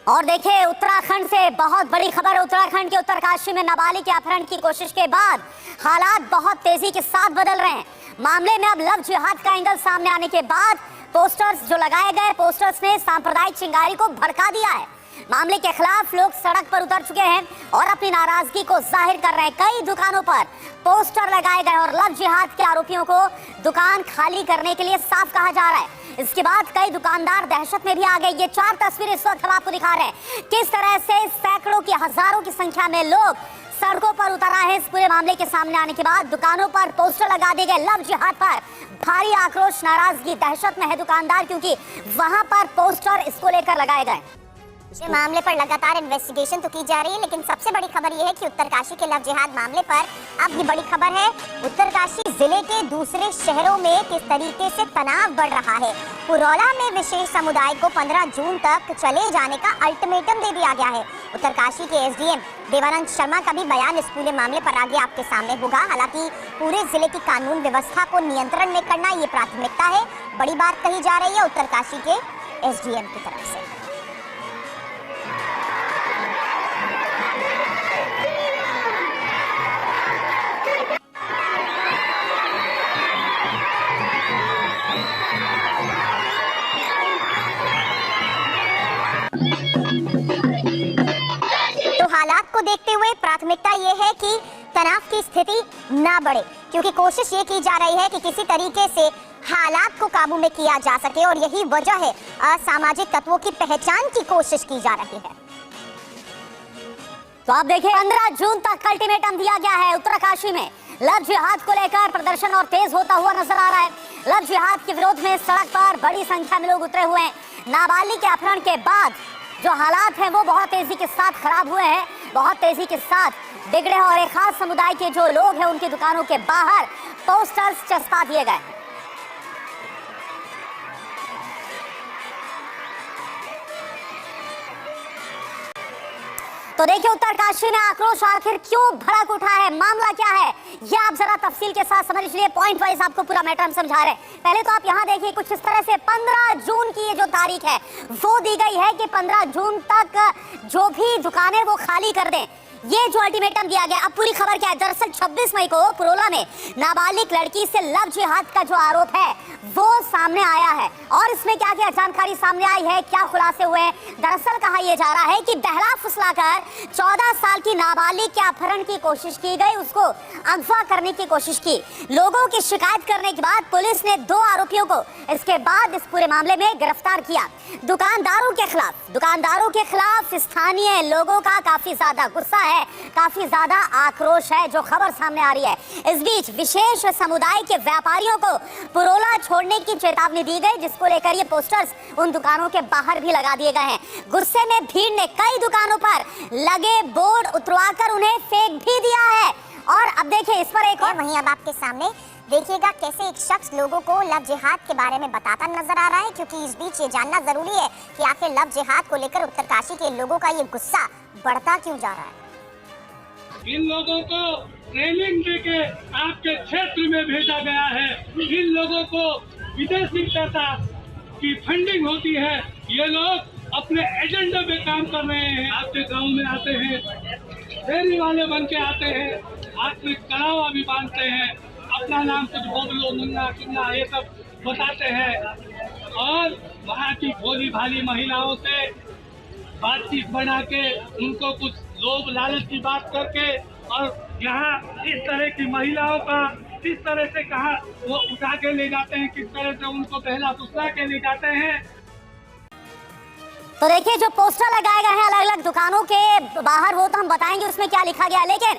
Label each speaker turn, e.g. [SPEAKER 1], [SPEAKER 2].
[SPEAKER 1] और देखिए उत्तराखंड से बहुत बड़ी खबर है। उत्तराखंड के उत्तरकाशी में नाबालिग के अपहरण की कोशिश के बाद हालात बहुत तेजी के साथ बदल रहे हैं। मामले में अब लव जिहाद का एंगल सामने आने के बाद पोस्टर्स जो लगाए गए, पोस्टर्स ने सांप्रदायिक चिंगारी को भड़का दिया है। मामले के खिलाफ लोग सड़क पर उतर चुके हैं और अपनी नाराजगी को जाहिर कर रहे हैं। कई दुकानों पर पोस्टर लगाए गए और लव जिहाद के आरोपियों को दुकान खाली करने के लिए साफ कहा जा रहा है। इसके बाद कई दुकानदार दहशत में भी आ गए। ये 4 तस्वीरें इस वक्त हम आपको दिखा रहे हैं किस तरह से सैकड़ों की, हजारों की संख्या में लोग सड़कों पर उतर आए हैं। इस पूरे मामले के सामने आने के बाद दुकानों पर पोस्टर लगा दिए गए लव जिहाद पर। भारी आक्रोश, नाराजगी, दहशत में है दुकानदार क्योंकि वहां पर पोस्टर इसको लेकर लगाए गए।
[SPEAKER 2] इस मामले पर लगातार इन्वेस्टिगेशन तो की जा रही है, लेकिन सबसे बड़ी खबर यह है कि उत्तरकाशी के लव जिहाद मामले पर अब ये बड़ी खबर है। उत्तरकाशी जिले के दूसरे शहरों में किस तरीके से तनाव बढ़ रहा है। पुरौला में विशेष समुदाय को 15 जून तक चले जाने का अल्टीमेटम दे दिया गया है। उत्तरकाशी के एसडीएम देवानंद शर्मा का भी बयान इस पूरे मामले पर आगे आपके सामने होगा। हालांकि पूरे जिले की कानून व्यवस्था को नियंत्रण में करना ये प्राथमिकता है। बड़ी बात कही जा रही है उत्तरकाशी के एसडीएम की तरफ से। तो हालात को देखते हुए प्राथमिकता ये है कि तनाव की स्थिति ना बढ़े, क्योंकि कोशिश ये की जा रही है कि किसी तरीके से हालात को काबू में किया जा सके और यही वजह है असामाजिक तत्वों की पहचान की कोशिश की जा रही है।
[SPEAKER 1] तो आप देखिए 15 जून तक अल्टीमेटम दिया गया है। उत्तरकाशी में लव जिहाद को लेकर प्रदर्शन और तेज होता हुआ नजर आ रहा है। लव जिहाद के विरोध में सड़क पर बड़ी संख्या में लोग उतरे हुए हैं। नाबालिग के अपहरण के बाद जो हालात हैं वो बहुत तेजी के साथ खराब हुए हैं, बहुत तेजी के साथ बिगड़े हैं और एक खास समुदाय के जो लोग हैं उनकी दुकानों के बाहर पोस्टर्स चस्पा दिए गए। तो देखिए उत्तरकाशी में आक्रोश आखिर क्यों भड़क उठा है, मामला क्या है, ये आप जरा तफसील के साथ समझ लीजिए। पॉइंट वाइज आपको पूरा मैटर हम समझा रहे हैं। पहले तो आप यहाँ देखिए कुछ इस तरह से 15 जून की ये जो तारीख है वो दी गई है कि 15 जून तक जो भी दुकानें वो खाली कर दें। ये जो अल्टीमेटम दिया गया। अब पूरी खबर क्या है, दरअसल 26 मई को पुरोला में नाबालिग लड़की से लव जिहाद का जो आरोप है वो सामने आया है और इसमें क्या क्या जानकारी सामने आई है, क्या खुलासे हुए हैं। दरअसल कहा यह जा रहा है कि बहला फुसलाकर 14 साल की नाबालिग के अपहरण की कोशिश की गई, उसको अगवा करने की कोशिश की। लोगों की शिकायत करने के बाद पुलिस ने 2 आरोपियों को इसके बाद इस पूरे मामले में गिरफ्तार किया। दुकानदारों के खिलाफ स्थानीय लोगों का काफी ज्यादा गुस्सा है, काफी ज्यादा आक्रोश है जो खबर सामने आ रही है। इस बीच विशेष समुदाय के व्यापारियों को पुरोला छोड़ने की चेतावनी दी गई, जिसको लेकर ये पोस्टर्स उन दुकानों के बाहर भी लगा दिए गए हैं। गुस्से में भीड़ ने कई दुकानों पर लगे बोर्ड उतरवाकर उन्हें फेंक भी दिया है। और अब देखिए इस पर एक और
[SPEAKER 2] वहीं अब आपके सामने देखिएगा कैसे एक शख्स लोगों को लव जिहाद के बारे में बताता नजर आ रहा है, क्योंकि इस बीच ये जानना जरूरी है कि आखिर लव जिहाद को लेकर उत्तरकाशी के लोगों का ये गुस्सा बढ़ता क्यों जा रहा है।
[SPEAKER 3] इन लोगों को ट्रेनिंग देके आपके क्षेत्र में भेजा गया है। इन लोगों को विदेशी पैसा की फंडिंग होती है। ये लोग अपने एजेंडे पे काम कर रहे हैं। आपके गांव में आते हैं, फेरी वाले बन के आते हैं, हाथ में कड़ावा भी बांधते हैं, अपना नाम कुछ बोलो, मुन्ना किन्ना ये सब बताते हैं और वहाँ की भोली भाली महिलाओं से बातचीत बना के उनको कुछ लोभ लालच की बात करके और यहाँ इस तरह की महिलाओं का किस तरह से कहा वो उठा के ले जाते हैं, किस तरह से उनको पहला फुसला के ले जाते हैं।
[SPEAKER 1] तो देखिए जो पोस्टर लगाए गए हैं अलग अलग दुकानों के बाहर वो तो हम बताएंगे उसमें क्या लिखा गया, लेकिन